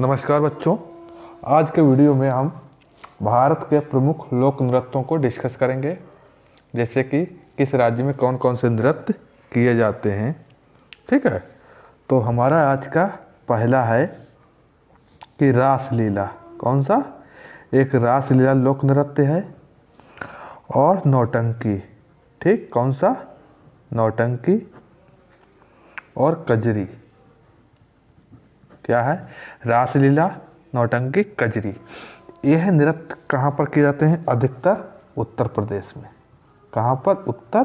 नमस्कार बच्चों, आज के वीडियो में हम भारत के प्रमुख लोक नृत्यों को डिस्कस करेंगे। जैसे कि किस राज्य में कौन कौन से नृत्य किए जाते हैं। ठीक है, तो हमारा आज का पहला है कि रासलीला। कौन सा? एक रासलीला लोक नृत्य है। और नौटंकी। ठीक, कौन सा? नौटंकी और कजरी। क्या है? रासलीला, नौटंकी, कजरी। यह नृत्य कहाँ पर किए जाते हैं? अधिकतर उत्तर प्रदेश में। कहाँ पर? उत्तर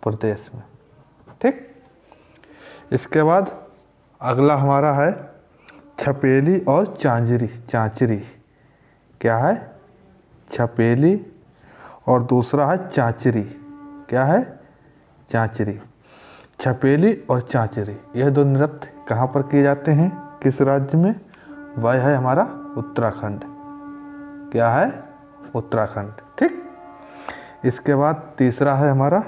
प्रदेश में। ठीक, इसके बाद अगला हमारा है छपेली और चांचरी। क्या है? छपेली और दूसरा है चांचरी। क्या है? चांचरी। छपेली और चांचरी, यह दो नृत्य कहाँ पर किए जाते हैं? किस राज्य में? वह है हमारा उत्तराखंड। क्या है? उत्तराखंड। ठीक, इसके बाद तीसरा है हमारा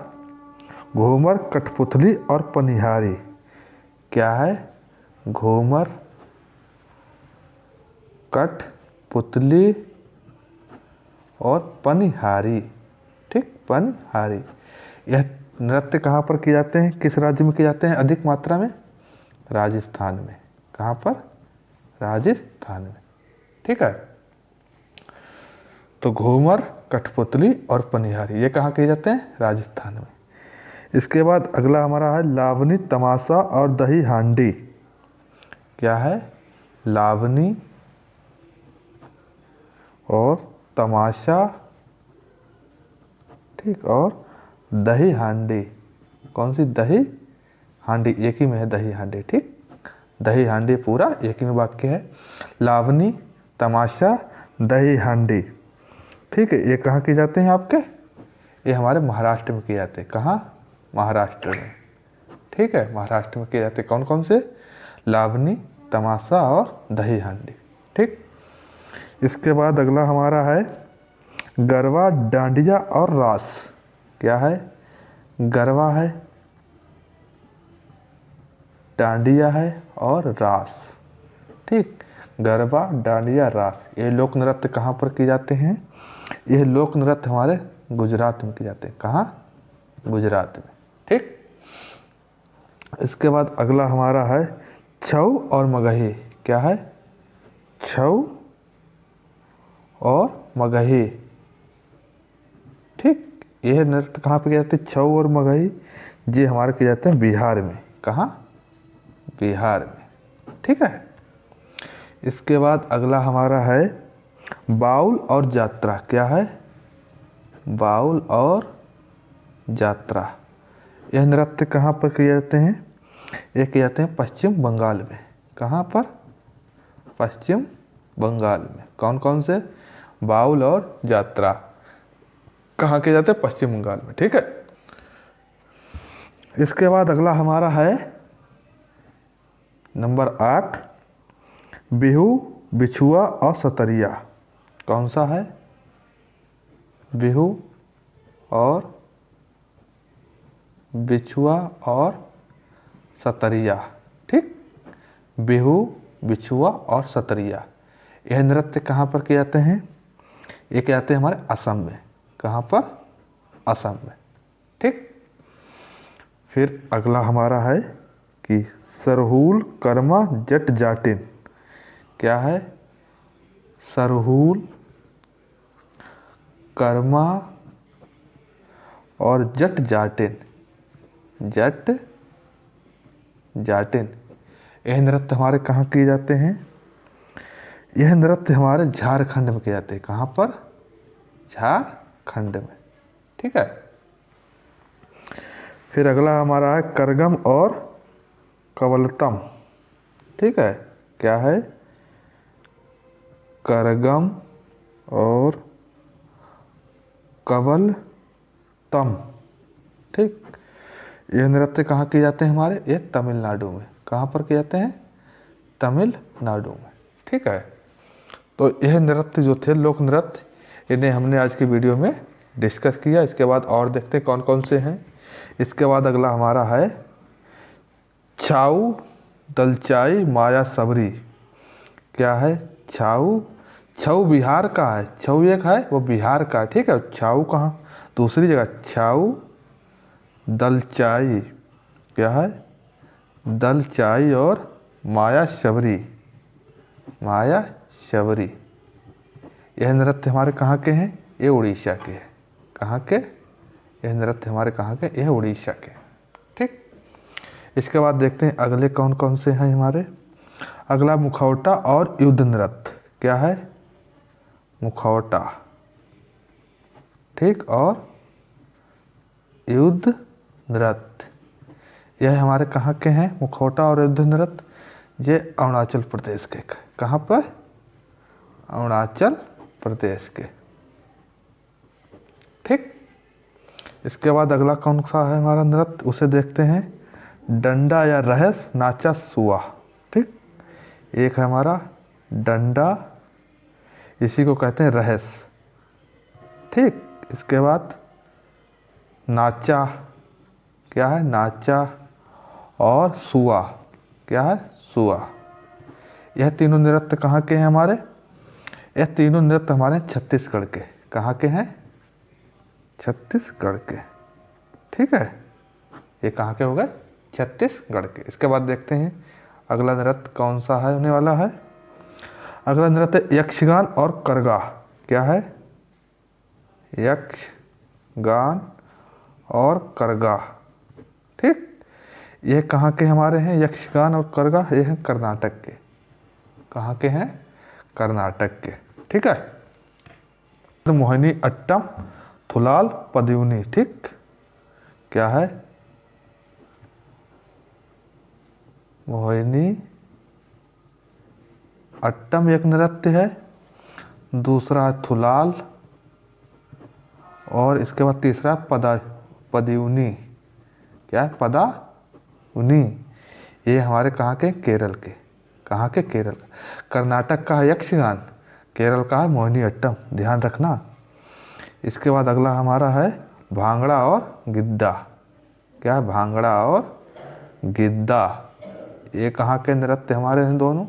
घूमर, कठपुतली और पनिहारी। क्या है? घूमर, कठपुतली और पनिहारी। ठीक, पनिहारी। यह नृत्य कहाँ पर किए जाते हैं? किस राज्य में किए जाते हैं अधिक मात्रा में? राजस्थान में। कहाँ पर? राजस्थान में। ठीक है, तो घूमर, कठपुतली और पनिहारी ये कहाँ किए जाते हैं? राजस्थान में। इसके बाद अगला हमारा है लावनी, तमाशा और दही हांडी। क्या है? लावनी और तमाशा। ठीक, और दही हांडी। कौन सी? दही हांडी, एक ही में है दही हांडी। ठीक, दही हांडी पूरा एक ही में वाक्य है। लावनी, तमाशा, दही हांडी। ठीक है, ये कहाँ किए जाते हैं आपके? ये हमारे महाराष्ट्र में किए जाते हैं। कहाँ? महाराष्ट्र में। ठीक है, महाराष्ट्र में किए जाते हैं। कौन कौन से? लावनी, तमाशा और दही हांडी। ठीक, इसके बाद अगला हमारा है गरबा, डांडिया और रास। क्या है? गरबा है, डांडिया है और रास। ठीक, गरबा, डांडिया, रास ये लोक नृत्य कहाँ पर किए जाते हैं? यह लोक नृत्य हमारे गुजरात में किए जाते हैं। कहाँ? गुजरात में। ठीक, इसके बाद अगला हमारा है छऊ और मगही। क्या है? छऊ और मगही। ठीक, यह नृत्य कहाँ पे किए जाते हैं? छऊ और मगही ये हमारे किए जाते हैं बिहार में। कहाँ? बिहार में। ठीक है, इसके बाद अगला हमारा है बाउल और जात्रा। क्या है? बाउल और जात्रा। यह नृत्य कहाँ पर किए जाते हैं? ये किए जाते हैं पश्चिम बंगाल में। कहाँ पर? पश्चिम बंगाल में। कौन कौन से? बाउल और जात्रा कहाँ किए जाते हैं? पश्चिम बंगाल में। ठीक है, इसके बाद अगला हमारा है नंबर 8 बिहू, बिछुआ और सतरिया। कौन सा है? बिहू और बिछुआ और सतरिया। ठीक, बिहू, बिछुआ और सतरिया यह नृत्य कहाँ पर किए जाते हैं? ये किए जाते हैं हमारे असम में। कहाँ पर? असम में। ठीक, फिर अगला हमारा है कि सरहूल, कर्मा, जट जाटिन। क्या है? सरहूल, कर्मा और जट जाटिन। जट जाटिन यह नृत्य हमारे कहाँ किए जाते हैं? यह नृत्य हमारे झारखंड में किए जाते हैं। कहाँ पर? झारखंड में। ठीक है, फिर अगला हमारा है करगम और कवलतम। ठीक है, क्या है? करगम और कवलतम। ठीक, यह नृत्य कहाँ किए जाते हैं हमारे? ये तमिलनाडु में। कहाँ पर किए जाते हैं? तमिलनाडु में। ठीक है, तो यह नृत्य जो थे लोक नृत्य इन्हें हमने आज की वीडियो में डिस्कस किया। इसके बाद और देखते हैं कौन कौन से हैं। इसके बाद अगला हमारा है छाऊ, दलचाई, माया सबरी। क्या है, छाऊ। छऊ बिहार का है, छऊ एक है वो बिहार का है, ठीक है। छाऊ कहाँ, दूसरी जगह। छाऊ दलचाई, क्या है, दलचाई और माया शबरी, माया शबरी। यह नृत्य हमारे कहाँ के हैं, ये उड़ीसा के हैं। कहाँ के, यह नृत्य हमारे कहाँ के, यह उड़ीसा के। ठीक, इसके बाद देखते हैं अगले कौन कौन से हैं हमारे। अगला मुखौटा और युद्ध नृत्य, क्या है, मुखौटा, ठीक, और युद्ध नृत्य। यह हमारे कहाँ के हैं, मुखौटा और युद्ध नृत्य, ये अरुणाचल प्रदेश के। कहाँ पर, अरुणाचल प्रदेश के। ठीक, इसके बाद अगला कौन सा है हमारा नृत्य, उसे देखते हैं। डंडा या रहस नाचा सुआ। ठीक, एक है हमारा डंडा, इसी को कहते हैं रहस। ठीक, इसके बाद नाचा, क्या है, नाचा, और सुआ, क्या है, सुआ। यह तीनों नृत्य कहाँ के हैं हमारे, यह तीनों नृत्य हमारे छत्तीसगढ़ के। कहाँ के हैं, छत्तीसगढ़ के। ठीक है, ये कहाँ के हो गए, छत्तीसगढ़ के। इसके बाद देखते हैं अगला नृत्य कौन सा है होने वाला है। अगला नृत्य यक्षगान और करगा, क्या है, यक्षगान और करगा। ठीक, ये कहाँ के हमारे हैं, यक्षगान और करगा, ये हैं कर्नाटक के। कहाँ के हैं, कर्नाटक के। ठीक है, तो मोहिनी अट्टम, थुलाल, पदयुनी। ठीक, क्या है, मोहिनी अट्टम एक नृत्य है, दूसरा है थुलाल, और इसके बाद तीसरा पदयुनी, क्या है, पदायुनी। ये हमारे कहाँ के, केरल के। कहाँ के, केरल। कर्नाटक का है यक्षगान, केरल का है मोहिनी अट्टम, ध्यान रखना। इसके बाद अगला हमारा है भांगड़ा और गिद्दा। क्या है, भांगड़ा और गिद्दा। ये कहाँ के नृत्य हमारे हैं दोनों,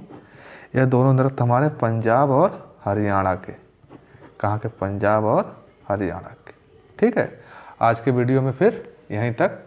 ये दोनों नृत्य हमारे पंजाब और हरियाणा के। कहाँ के, पंजाब और हरियाणा के। ठीक है, आज के वीडियो में फिर यहीं तक।